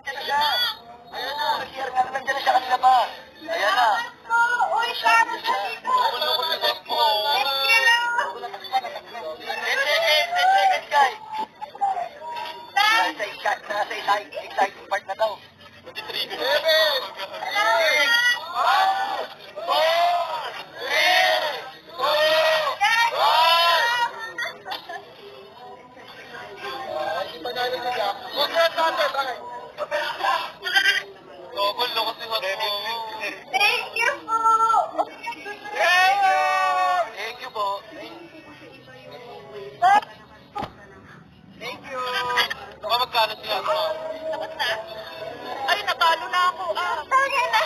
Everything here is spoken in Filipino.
nandiyan na siya. Ayan na, nag-CR nga na nandiyan na siya kanina pa. Ayan na. Uy, Sharon, dito. Thank you. Thank you lang. 10 seconds, guys. Nasa exciting part na daw. 23 minutes. 7, 6, 5, 4, 3, 2, 1. Double na kasi hot mo. Thank you po. Thank you po. Thank you. Baka magkano siya? Tapos na. Ay, natalo na ako. Sorry na.